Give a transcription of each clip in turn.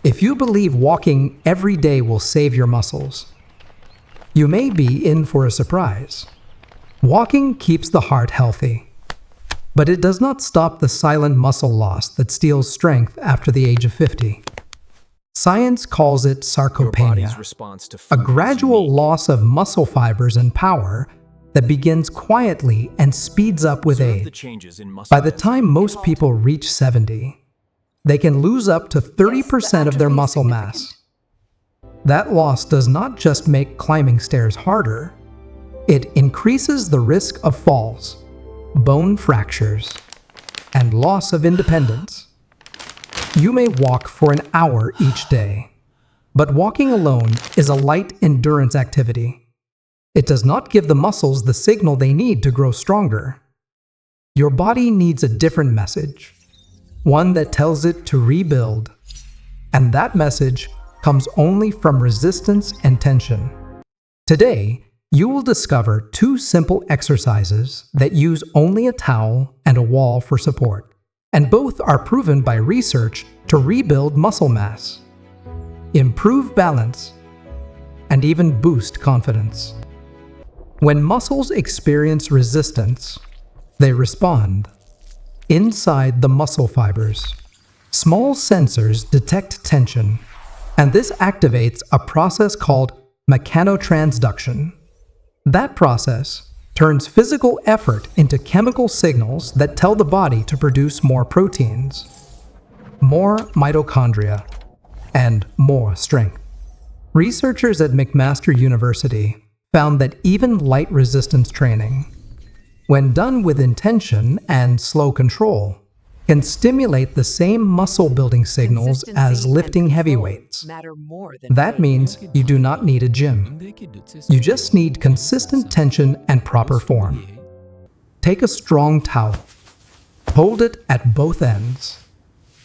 If you believe walking every day will save your muscles, you may be in for a surprise. Walking keeps the heart healthy, but it does not stop the silent muscle loss that steals strength after the age of 50. Science calls it sarcopenia, a gradual loss of muscle fibers and power that begins quietly and speeds up with age. By the time most people reach 70, they can lose up to 30% of their muscle mass. That loss does not just make climbing stairs harder, it increases the risk of falls, bone fractures, and loss of independence. You may walk for an hour each day, but walking alone is a light endurance activity. It does not give the muscles the signal they need to grow stronger. Your body needs a different message, one that tells it to rebuild, and that message comes only from resistance and tension. Today, you will discover 2 simple exercises that use only a towel and a wall for support, and both are proven by research to rebuild muscle mass, improve balance, and even boost confidence. When muscles experience resistance, they respond. Inside the muscle fibers, small sensors detect tension, and this activates a process called mechanotransduction. That process turns physical effort into chemical signals that tell the body to produce more proteins, more mitochondria, and more strength. Researchers at McMaster University found that even light resistance training, when done with intention and slow control, can stimulate the same muscle-building signals as lifting heavy weights. That means you do not need a gym. You just need consistent tension and proper form. Take a strong towel, hold it at both ends,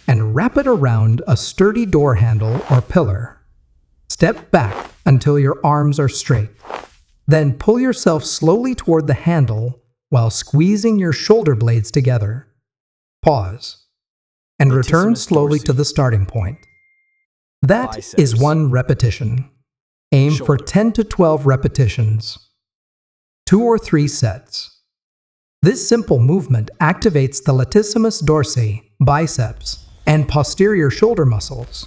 and wrap it around a sturdy door handle or pillar. Step back until your arms are straight. Then pull yourself slowly toward the handle while squeezing your shoulder blades together. Pause, and return slowly to the starting point. That is 1 repetition. Aim for 10 to 12 repetitions, 2 or 3 sets. This simple movement activates the latissimus dorsi, biceps, and posterior shoulder muscles,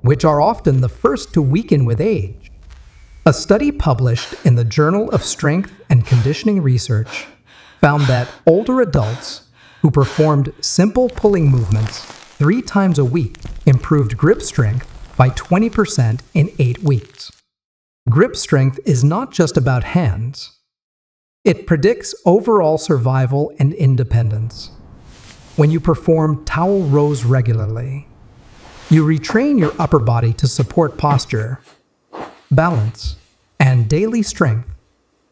which are often the first to weaken with age. A study published in the Journal of Strength and Conditioning Research found that older adults who performed simple pulling movements 3 times a week improved grip strength by 20% in 8 weeks. Grip strength is not just about hands. It predicts overall survival and independence. When you perform towel rows regularly, you retrain your upper body to support posture, balance, and daily strength.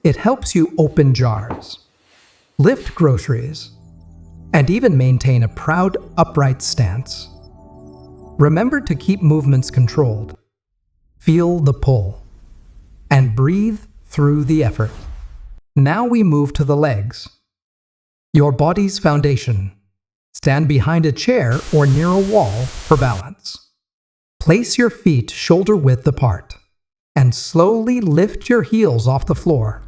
It helps you open jars, lift groceries, and even maintain a proud, upright stance. Remember to keep movements controlled. Feel the pull, and breathe through the effort. Now we move to the legs. Your body's foundation. Stand behind a chair or near a wall for balance. Place your feet shoulder-width apart, and slowly lift your heels off the floor,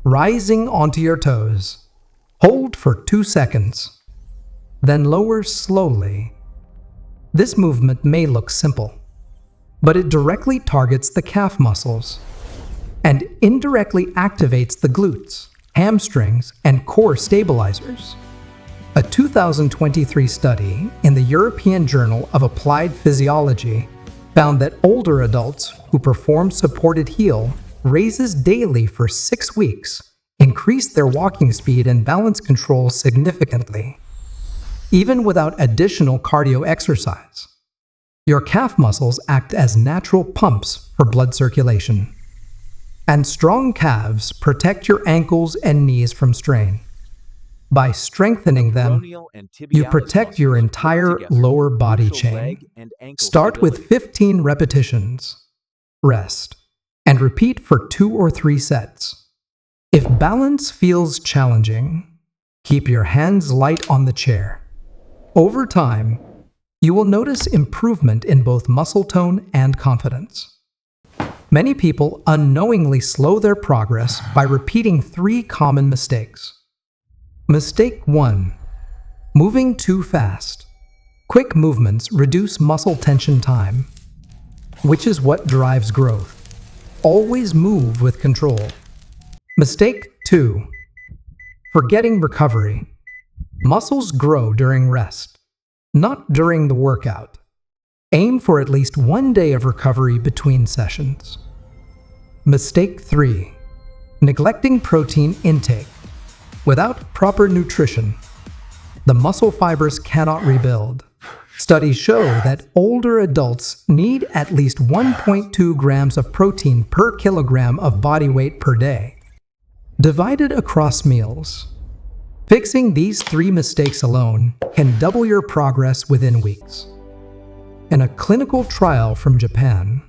rising onto your toes. Hold for 2 seconds, then lower slowly. This movement may look simple, but it directly targets the calf muscles and indirectly activates the glutes, hamstrings, and core stabilizers. A 2023 study in the European Journal of Applied Physiology found that older adults who perform supported heel raises daily for 6 weeks increased their walking speed and balance control significantly, even without additional cardio exercise. Your calf muscles act as natural pumps for blood circulation, and strong calves protect your ankles and knees from strain. By strengthening them, you protect your entire lower body chain. Start with 15 repetitions, rest, and repeat for 2 or 3 sets. If balance feels challenging, keep your hands light on the chair. Over time, You will notice improvement in both muscle tone and confidence. Many people unknowingly slow their progress by repeating 3 common mistakes. Mistake 1. Moving too fast. Quick movements reduce muscle tension time, which is what drives growth. Always move with control. Mistake 2. Forgetting recovery. Muscles grow during rest, not during the workout. Aim for at least 1 day of recovery between sessions. Mistake 3. Neglecting protein intake. Without proper nutrition, the muscle fibers cannot rebuild. Studies show that older adults need at least 1.2 grams of protein per kilogram of body weight per day, divided across meals. Fixing these 3 mistakes alone can double your progress within weeks. In a clinical trial from Japan,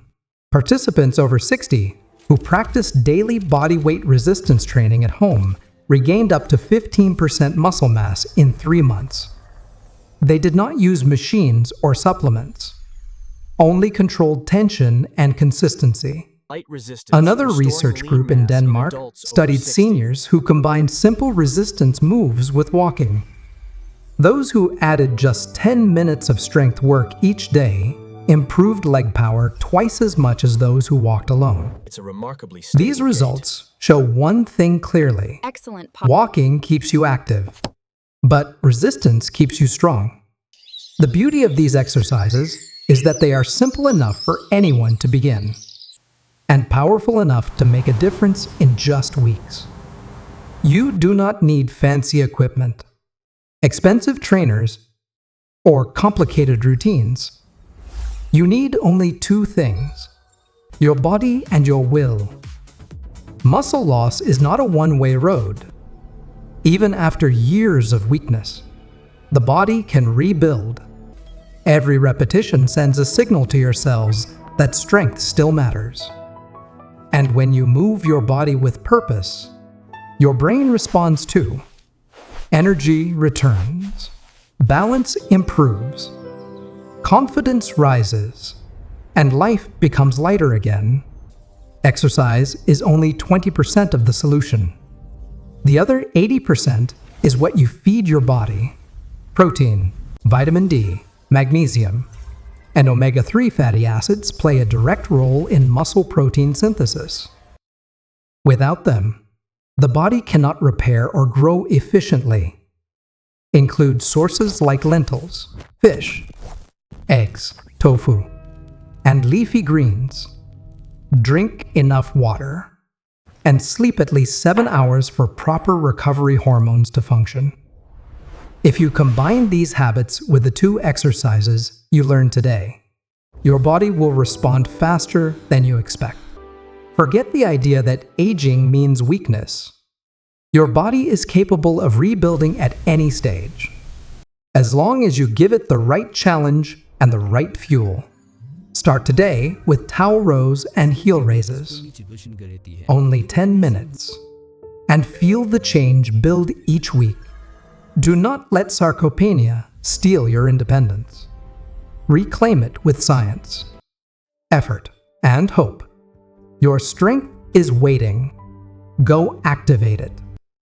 participants over 60 who practiced daily body weight resistance training at home regained up to 15% muscle mass in 3 months. They did not use machines or supplements, only controlled tension and consistency. Another research group in Denmark studied seniors who combined simple resistance moves with walking. Those who added just 10 minutes of strength work each day improved leg power twice as much as those who walked alone. These results show one thing clearly. Walking keeps you active, but resistance keeps you strong. The beauty of these exercises is that they are simple enough for anyone to begin, and powerful enough to make a difference in just weeks. You do not need fancy equipment, expensive trainers, or complicated routines. You need only 2 things: your body and your will. Muscle loss is not a one-way road. Even after years of weakness, the body can rebuild. Every repetition sends a signal to your cells that strength still matters. And when you move your body with purpose, your brain responds too. Energy returns, balance improves, confidence rises, and life becomes lighter again. Exercise is only 20% of the solution. The other 80% is what you feed your body. Protein, vitamin D, magnesium, and omega-3 fatty acids play a direct role in muscle protein synthesis. Without them, the body cannot repair or grow efficiently. Include sources like lentils, fish, eggs, tofu, and leafy greens. Drink enough water, and sleep at least 7 hours for proper recovery hormones to function. If you combine these habits with the 2 exercises you learned today, your body will respond faster than you expect. Forget the idea that aging means weakness. Your body is capable of rebuilding at any stage, as long as you give it the right challenge and the right fuel. Start today with towel rows and heel raises. Only 10 minutes. And feel the change build each week. Do not let sarcopenia steal your independence. Reclaim it with science, effort, and hope. Your strength is waiting. Go activate it.